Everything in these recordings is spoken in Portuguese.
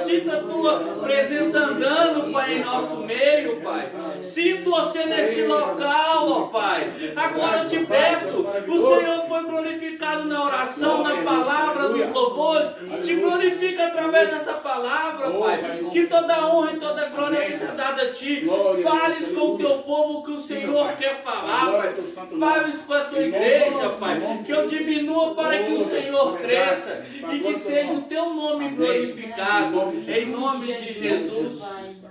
sinto a tua presença andando, Pai, em nosso meio, Pai. Sinto você neste local, ó Pai. Agora eu te peço, o Senhor foi glorificado na oração, na palavra, nos louvores. Te glorifica através dessa palavra, Pai. Que toda honra e toda glória seja dada a Ti. Fales com o Teu povo que o Senhor quer falar, Pai. Fales com a Tua igreja, Pai. Que eu diminua para que o Senhor cresça e que seja o Teu nome glorificado. Em nome de Jesus.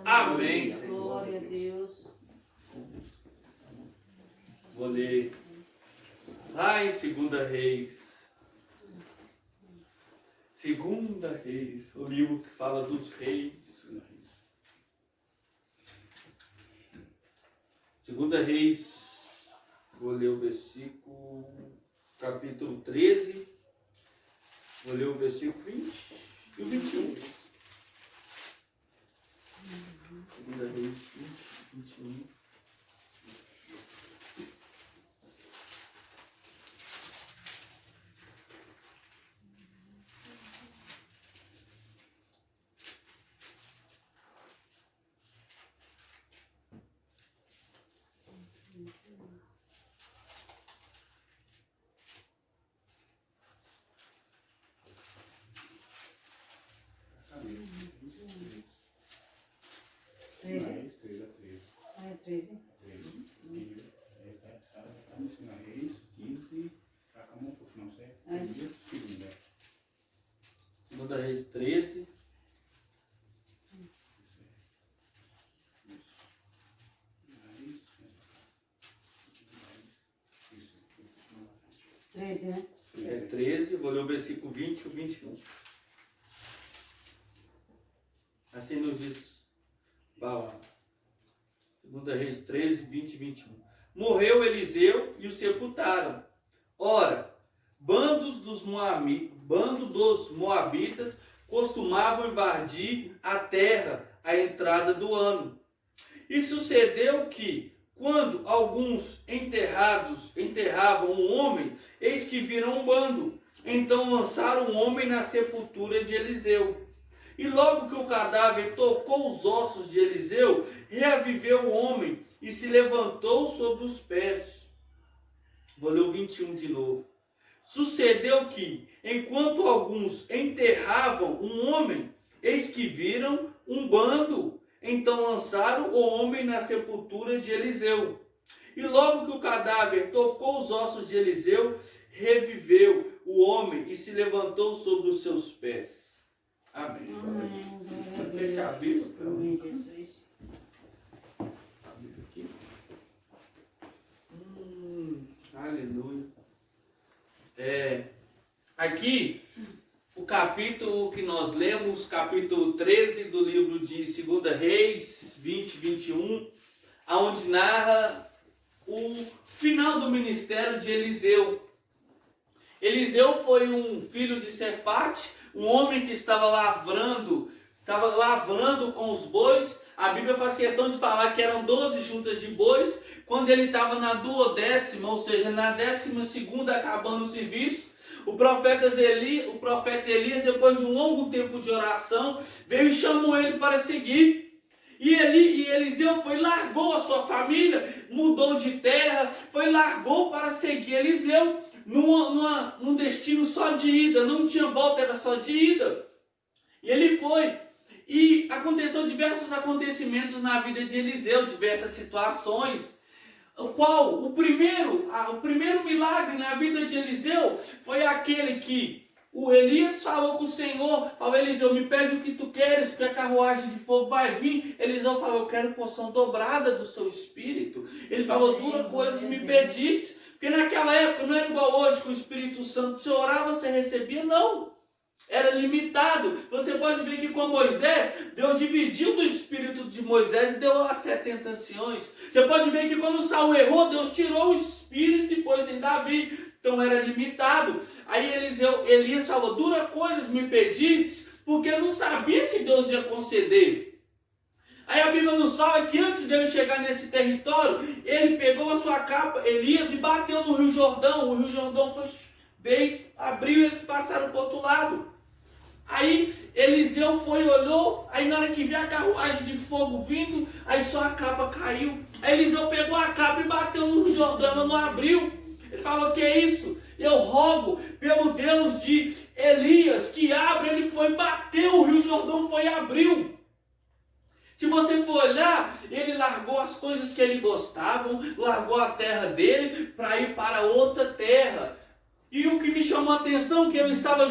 Amém. Glória a Deus. Vou ler lá em 2 Reis. 2 Reis, o livro que fala dos reis. 2 Reis, vou ler o versículo, capítulo 13, vou ler o versículo 20 e o 21. 2 Reis 20, 21. É 13. Segunda Reis 13. Né? É 13, vou ler o versículo 20 e o 21. Assim nos diz Balaão. 2 Reis 13, 20 e 21. Morreu Eliseu e o sepultaram. Ora, bando dos moabitas costumavam invadir a terra à entrada do ano. E sucedeu que, quando alguns enterravam um homem, eis que viram um bando. Então lançaram o homem na sepultura de Eliseu. E logo que o cadáver tocou os ossos de Eliseu, reaviveu o homem e se levantou sobre os pés. Vou ler o 21 de novo. Sucedeu que, enquanto alguns enterravam um homem, eis que viram um bando. Então lançaram o homem na sepultura de Eliseu. E logo que o cadáver tocou os ossos de Eliseu, reviveu o homem e se levantou sobre os seus pés. Amém. Vou fechar a Bíblia. Amém, Jesus. A Bíblia aqui. Aleluia. Aqui, o capítulo que nós lemos, capítulo 13 do livro de 2 Reis, 20 e 21, onde narra o final do ministério de Eliseu. Eliseu foi um filho de Cefate, um homem que estava lavrando com os bois. A Bíblia faz questão de falar que eram 12 juntas de bois. Quando ele estava na 12ª, ou seja, na 12ª, acabando o serviço, o profeta Elias, depois de um longo tempo de oração, veio e chamou ele para seguir. E Eliseu largou a sua família, mudou de terra, largou para seguir Eliseu num destino só de ida, não tinha volta, era só de ida. E ele foi. E aconteceu diversos acontecimentos na vida de Eliseu, diversas situações. O primeiro milagre na vida de Eliseu foi aquele que o Elias falou com o Senhor, falou: Eliseu, me pede o que tu queres, porque a carruagem de fogo vai vir. Eliseu falou: eu quero porção dobrada do seu espírito. Ele falou: duas coisas me pediste. Porque naquela época não era igual hoje, que o Espírito Santo, você orava, você recebia, não. Era limitado. Você pode ver que com Moisés, Deus dividiu do espírito de Moisés e deu a 70 anciões. Você pode ver que quando Saul errou, Deus tirou o espírito e pôs em Davi. Então era limitado. Aí Elias falou: duras coisas me pedistes, porque eu não sabia se Deus ia conceder. Aí a Bíblia nos fala que antes de ele chegar nesse território, ele pegou a sua capa, Elias, e bateu no Rio Jordão. O Rio Jordão abriu e eles passaram para o outro lado. Aí Eliseu foi, olhou, aí na hora que viu a carruagem de fogo vindo, aí só a capa caiu. Aí Eliseu pegou a capa e bateu no Jordão, não abriu. Ele falou, que é isso? Eu rogo pelo Deus de Elias que abra. Ele foi, bateu, o Rio Jordão foi e abriu. Se você for olhar, ele largou as coisas que ele gostava, largou a terra dele para ir para outra terra. E o que me chamou a atenção, que ele estava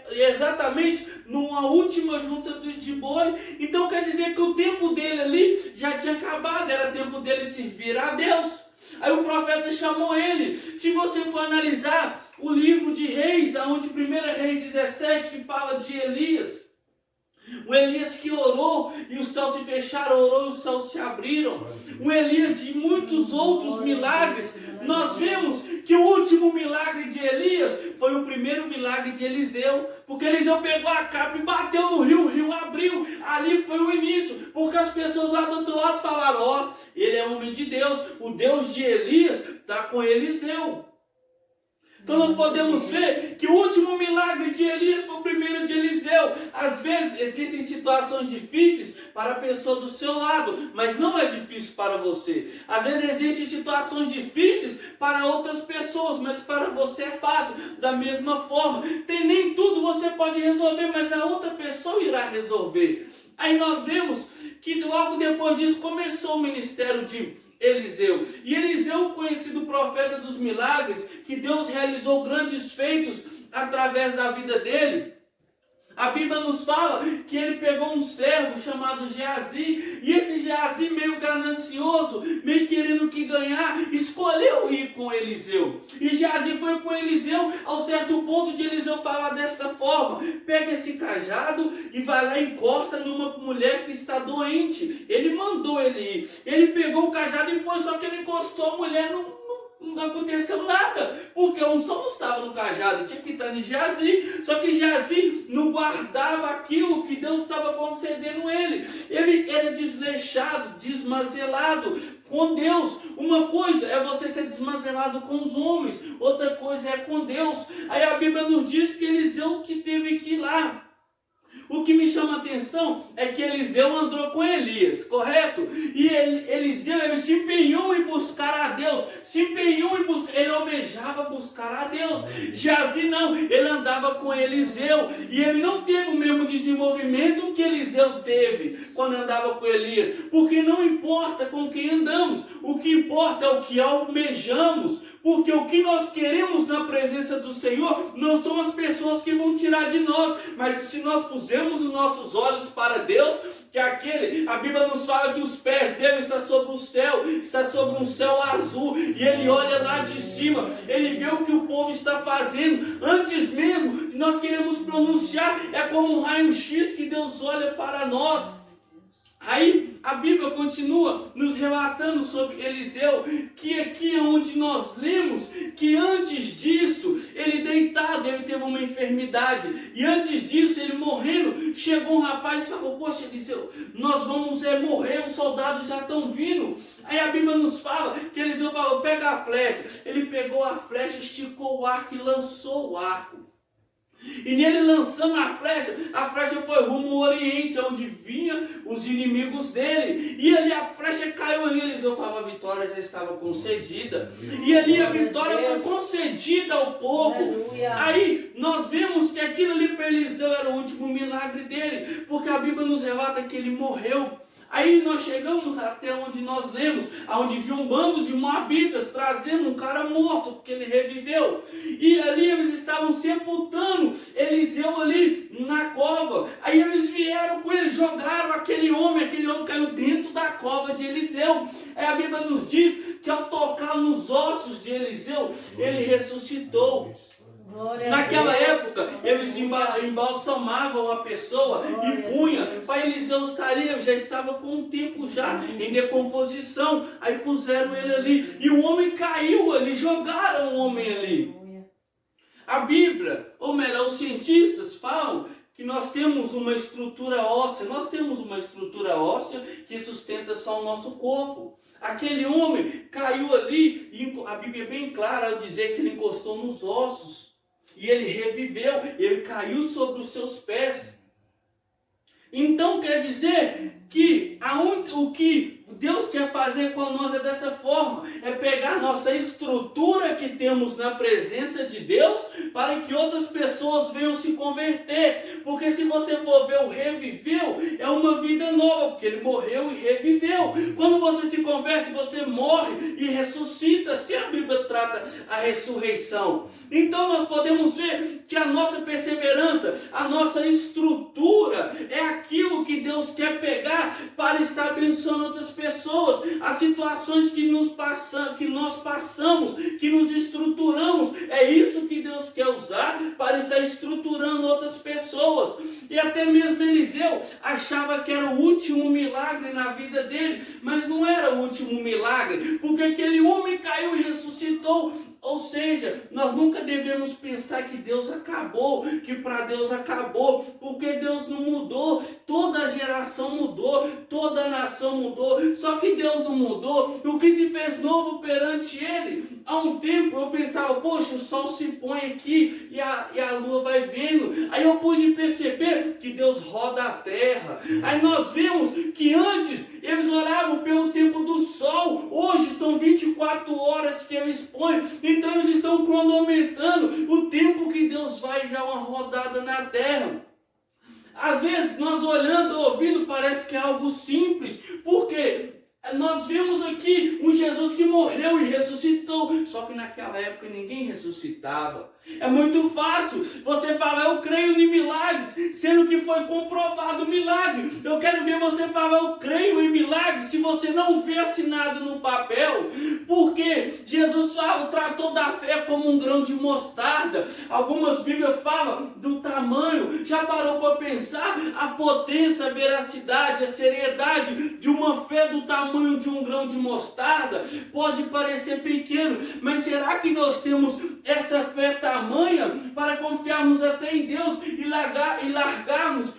exatamente numa última junta de boi. Então quer dizer que o tempo dele ali já tinha acabado, era tempo dele servir a Deus. Aí o profeta chamou ele. Se você for analisar o livro de Reis, onde 1 Reis 17, que fala de Elias, o Elias que orou e os céus se fecharam, orou e os céus se abriram. O Elias de muitos outros milagres. Nós vemos que o último milagre de Elias foi o primeiro milagre de Eliseu. Porque Eliseu pegou a capa e bateu no rio, o rio abriu. Ali foi o início. Porque as pessoas lá do outro lado falaram, ó, ele é homem de Deus. O Deus de Elias está com Eliseu. Então nós podemos ver que o último milagre de Elias foi o primeiro de Eliseu. Às vezes existem situações difíceis para a pessoa do seu lado, mas não é difícil para você. Às vezes existem situações difíceis para outras pessoas, mas para você é fácil. Da mesma forma, nem tudo você pode resolver, mas a outra pessoa irá resolver. Aí nós vemos que logo depois disso começou o ministério de Eliseu. E Eliseu, conhecido profeta dos milagres, que Deus realizou grandes feitos através da vida dele. A Bíblia nos fala que ele pegou um servo chamado Geazi, e esse Geazi, meio ganancioso, meio querendo que ganhar, escolheu ir com Eliseu. E Geazi foi com Eliseu, ao certo ponto de Eliseu falar desta forma: pega esse cajado e vai lá e encosta numa mulher que está doente. Ele mandou ele ir. Ele pegou o cajado e foi, só que ele encostou a mulher, não aconteceu nada, porque a unção não estava no cajado, tinha que estar em Geazi. Só que Geazi não guardava aquilo que Deus estava concedendo ele. Ele era desleixado, desmazelado com Deus. Uma coisa é você ser desmazelado com os homens, outra coisa é com Deus. Aí a Bíblia nos diz que Eliseu que teve que ir lá. O que me chama a atenção é que Eliseu andou com Elias, correto? E Eliseu, ele se empenhou em buscar a Deus, ele almejava buscar a Deus. Geazi não, ele andava com Eliseu, e ele não teve o mesmo desenvolvimento que Eliseu teve quando andava com Elias, porque não importa com quem andamos, o que importa é o que almejamos. Porque o que nós queremos na presença do Senhor não são as pessoas que vão tirar de nós, mas se nós pusermos os nossos olhos para Deus, que a Bíblia nos fala que os pés dele estão sobre o céu, está sobre um céu azul, e ele olha lá de cima, ele vê o que o povo está fazendo, antes mesmo de nós queremos pronunciar, é como um raio-x que Deus olha para nós. Aí a Bíblia continua nos relatando sobre Eliseu, que aqui é onde nós lemos que antes disso, ele deitado, ele teve uma enfermidade, e antes disso, ele morrendo, chegou um rapaz e falou: poxa, Eliseu, nós vamos morrer, os soldados já estão vindo. Aí a Bíblia nos fala que Eliseu falou: pega a flecha. Ele pegou a flecha, esticou o arco e lançou o arco. E nele lançando a flecha foi rumo ao Oriente, onde vinham os inimigos dele. E ali a flecha caiu ali. Eliseu falava: a vitória já estava concedida. E ali a vitória foi concedida ao povo. Aleluia. Aí nós vemos que aquilo ali para Eliseu era o último milagre dele, porque a Bíblia nos relata que ele morreu. Aí nós chegamos até onde nós lemos, onde viu um bando de moabitas trazendo um cara morto, porque ele reviveu. E ali eles estavam sepultando Eliseu ali na cova. Aí eles vieram com ele, jogaram aquele homem caiu dentro da cova de Eliseu. Aí a Bíblia nos diz que ao tocar nos ossos de Eliseu, ele ressuscitou. Naquela época, eles embalsamavam a pessoa e punha. Para Eliseu estaria, já estava com um tempo já em decomposição. Aí puseram ele ali e o homem caiu ali, jogaram o homem ali. A Bíblia, ou melhor, os cientistas falam que nós temos uma estrutura óssea. Nós temos uma estrutura óssea que sustenta só o nosso corpo. Aquele homem caiu ali, e a Bíblia é bem clara ao dizer que ele encostou nos ossos. E ele reviveu, ele caiu sobre os seus pés. Então quer dizer que o que Deus quer fazer com nós é dessa forma, é pegar a nossa estrutura que temos na presença de Deus, para que outras pessoas venham se converter, porque se você for ver o reviveu, é uma vida nova, porque ele morreu e reviveu. Quando você se converte, você morre e ressuscita, se a Bíblia trata a ressurreição. Então nós podemos ver que a nossa perseverança, a nossa estrutura, é aquilo que Deus quer pegar para estar abençoando outras pessoas. As situações que nós passamos, que nos estruturamos, é isso que Deus quer usar para estar estruturando outras pessoas. E até mesmo Eliseu achava que era o último milagre na vida dele, mas não era o último milagre, porque aquele homem caiu e ressuscitou. Ou seja, nós nunca devemos pensar que Deus acabou, que para Deus acabou, porque Deus não mudou, toda a geração mudou, toda a nação mudou, só que Deus não mudou. O que se fez novo perante Ele? Há um tempo eu pensava, poxa, o sol se põe aqui e a lua vai vindo. Aí eu pude perceber que Deus roda a terra. Aí nós vimos que antes eles oravam pelo tempo do sol, hoje são 24 horas que eles põem. Então eles estão cronometrando o tempo que Deus vai já uma rodada na terra. Às vezes nós olhando, ouvindo, parece que é algo simples, porque nós vimos aqui um Jesus que morreu e ressuscitou, só que naquela época ninguém ressuscitava. É muito fácil você falar, eu creio em milagres, sendo que foi comprovado o milagre. Eu quero ver você falar, eu creio em milagres, se você não vê assinado no papel, porque Jesus tratou da fé como um grão de mostarda. Algumas Bíblias falam do tamanho. Já parou para pensar a potência, a veracidade, a seriedade de uma fé do tamanho de um grão de mostarda? Pode parecer pequeno, mas será que nós temos essa fé tamanha para confiarmos até em Deus e largarmos